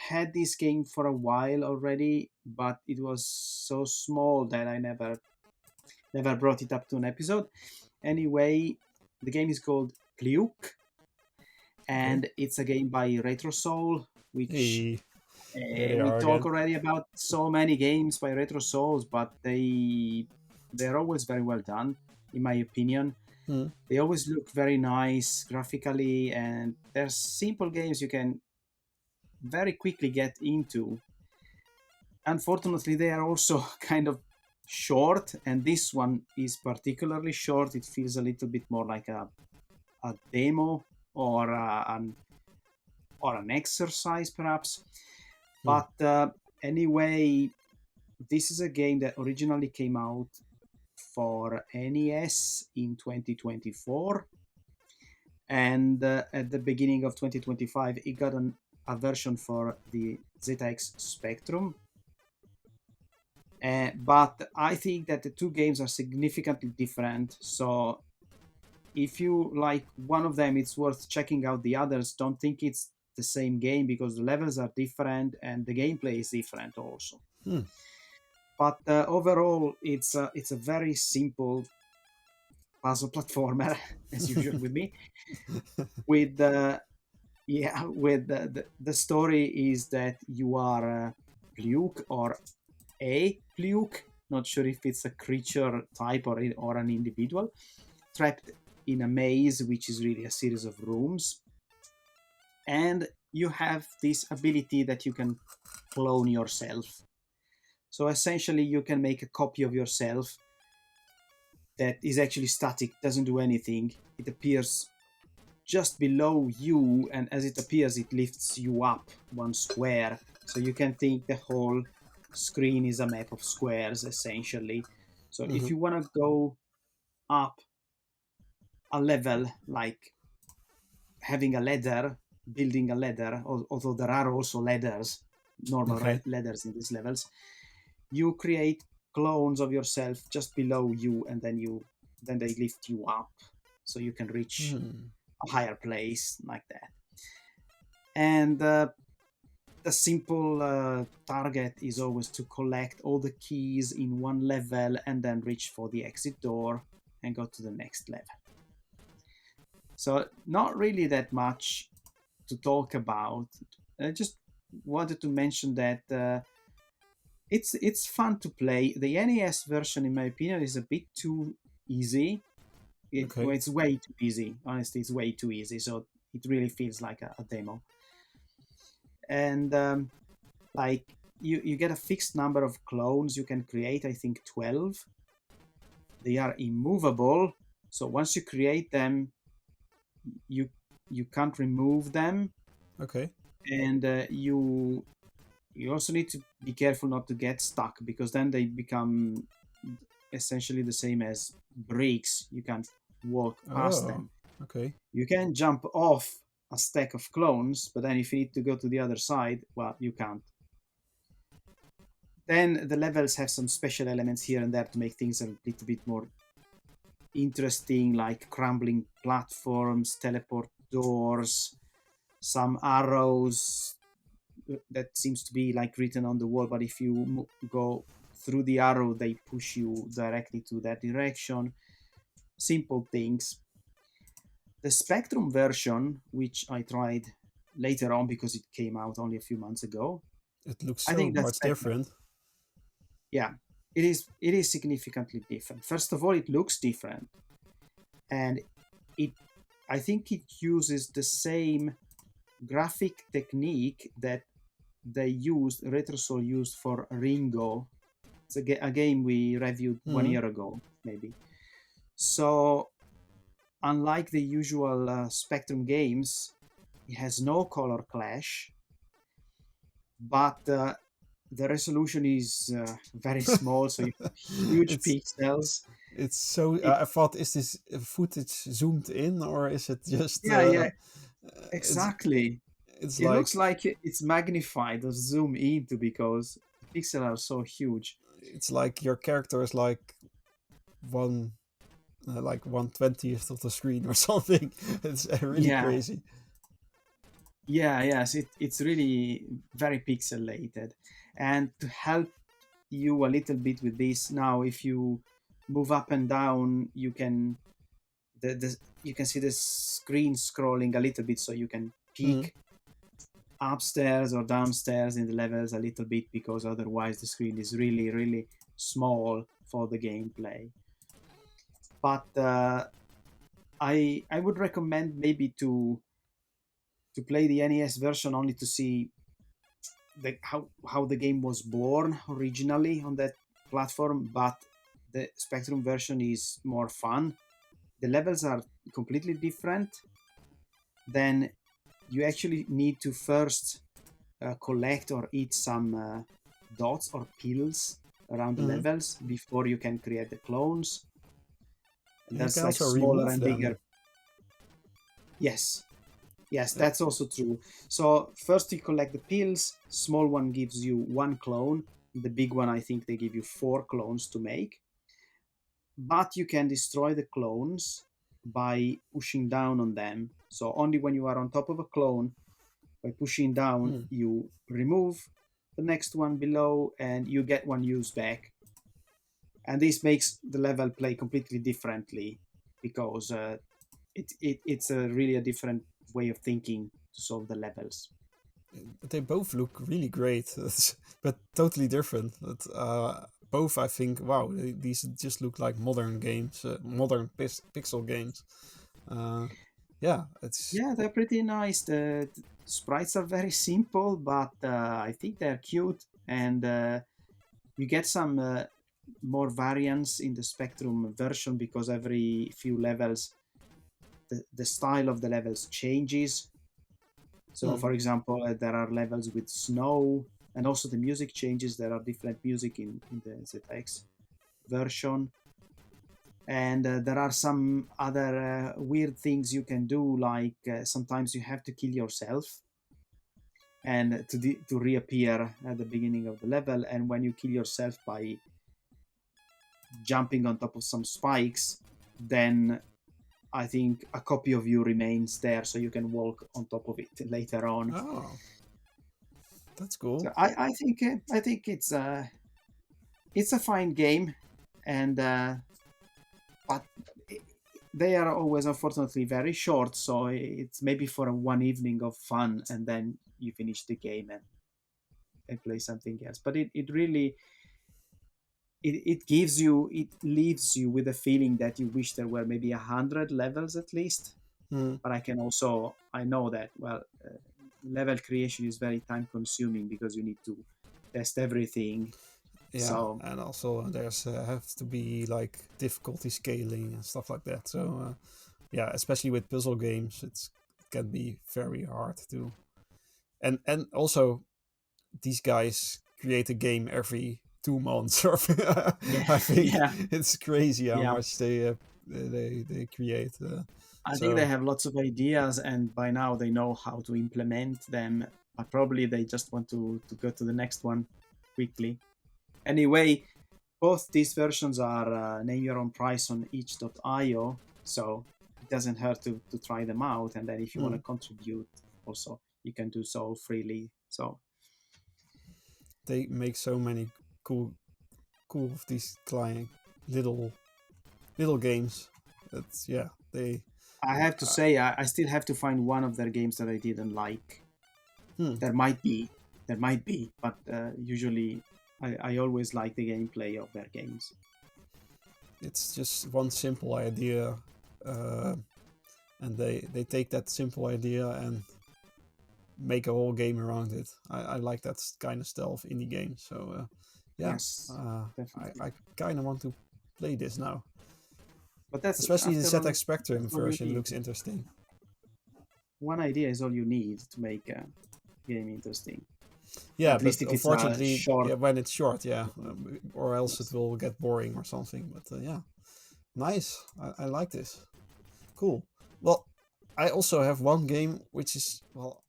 had this game for a while already, but it was so small that I never brought it up to an episode. Anyway, the game is called Plyuk, Okay. and it's a game by RetroSoul, which Hey, there they we are talk again. already about so many games by RetroSouls, but they're always very well done, in my opinion. Hmm. They always look very nice graphically, and they're simple games you can very quickly get into. Unfortunately, they are also kind of short, and this one is particularly short. It feels a little bit more like a demo or an exercise, perhaps. Hmm. But anyway, this is a game that originally came out for NES in 2024, and at the beginning of 2025, it got a version for the ZX Spectrum. But I think that the two games are significantly different. So if you like one of them, it's worth checking out the others. Don't think it's the same game because the levels are different and the gameplay is different also. Hmm. But overall, it's a very simple puzzle platformer, as usual with me. With the story is that you are Plyuk or a Plyuk. Not sure if it's a creature type or an individual trapped in a maze, which is really a series of rooms. And you have this ability that you can clone yourself. So essentially, you can make a copy of yourself that is actually static, doesn't do anything. It appears just below you, and as it appears, it lifts you up one square. So you can think the whole screen is a map of squares, essentially. So if Mhm. you want to go up a level, like having a ladder, building a ladder, although there are also ladders, normal Okay. ladders in these levels, you create clones of yourself just below you, and then they lift you up, so you can reach Hmm. a higher place like that. And the simple target is always to collect all the keys in one level and then reach for the exit door and go to the next level. So not really that much to talk about. I just wanted to mention that it's fun to play. The NES version, in my opinion, is a bit too easy. Okay. It's way too easy. Honestly, it's way too easy. So it really feels like a demo. And like you get a fixed number of clones you can create. I think 12. They are immovable. So once you create them, you you can't remove them, Okay. and you also need to be careful not to get stuck because then they become essentially the same as bricks. You can't walk past Oh. them. Okay. You can jump off a stack of clones, but then if you need to go to the other side, well, you can't. Then the levels have some special elements here and there to make things a little bit more interesting, like crumbling platforms, teleport doors, some arrows that seems to be like written on the wall, but if you go through the arrow, they push you directly to that direction. Simple things. The Spectrum version, which I tried later on because it came out only a few months ago, It looks I so think that's much better. different. Yeah, it is significantly different. First of all, it looks different, and it I think it uses the same graphic technique that RetroSoul used for Ringo. It's a game we reviewed one Hmm. year ago, maybe. So, unlike the usual Spectrum games, it has no color clash, but the resolution is very small, so you have huge it's pixels. it's so. It, I thought, is this footage zoomed in or is it just? yeah, yeah, It's exactly. it's It like looks like it's magnified or zoom into because the pixels are so huge. your character is like one like 1/20th of the screen or something. It's really Yeah, crazy. Yeah, yes, it's really very pixelated. And to help you a little bit with this, now if you move up and down, you can you can see the screen scrolling a little bit, so you can Mm. peek upstairs or downstairs in the levels a little bit, because otherwise the screen is really really small for the gameplay. But I would recommend maybe to play the NES version only to see how the game was born originally on that platform. But the Spectrum version is more fun. The levels are completely different. Then you actually need to first collect or eat some dots or pills around the Mm. levels before you can create the clones. And And you there's can like also smaller remove and bigger. them. Yes, yes, Yeah. that's also true. So first you collect the pills. Small one gives you one clone. The big one, I think they give you four clones to make. But you can destroy the clones by pushing down on them. So only when you are on top of a clone, by pushing down, Mm. you remove the next one below, and you get one use back. And this makes the level play completely differently, because it's a really a different way of thinking to solve the levels. They both look really great, but totally different. But both, I think, wow, these just look like modern games, modern pixel games. Uh, yeah, it's Yeah, they're pretty nice. The sprites are very simple, but I think they're cute, and you get some more variance in the Spectrum version, because every few levels the style of the levels changes. So, mm, for example, there are levels with snow, and also the music changes. There are different music in the ZX version, and there are some other weird things you can do, like sometimes you have to kill yourself and to reappear at the beginning of the level. And when you kill yourself by jumping on top of some spikes, then I think a copy of you remains there, so you can walk on top of it later on. oh, that's cool. So I think it's a fine game, and but they are always unfortunately very short. So it's maybe for a one evening of fun, and then you finish the game and play something else. But it really it gives you, it leaves you with a feeling that you wish there were maybe 100 levels at least. Mm, But I know that, well, level creation is very time consuming, because you need to test everything. yeah, So and also there's have to be like difficulty scaling and stuff like that. So yeah, especially with puzzle games, it can be very hard to. And also these guys create a game every 2 months or yeah, I think yeah, it's crazy how yeah. much they create. I think they So have lots of ideas, and by now they know how to implement them. But probably they just want to go to the next one quickly. Anyway, both these versions are name your own price on each.io, so it doesn't hurt to try them out. And then if you want to mm, contribute, also you can do so freely. So they make so many cool of these client little little games. That's yeah they. I have to Uh, say, I still have to find one of their games that I didn't like. hmm, There might be, but usually I always like the gameplay of their games. it's just one simple idea, uh, and they take that simple idea and make a whole game around it. I like that kind of style of indie games. So yeah, Yes, uh, definitely. I kind of want to play this now. But that's Especially the after ZX all, that's Spectrum all you version need. looks interesting. One idea is all you need to make a game interesting. Yeah, At but least if it's a unfortunately, short. yeah, when it's short, yeah, or else it Yes. will get boring or something. But yeah, nice. I like this. Cool. Well, I also have one game which is well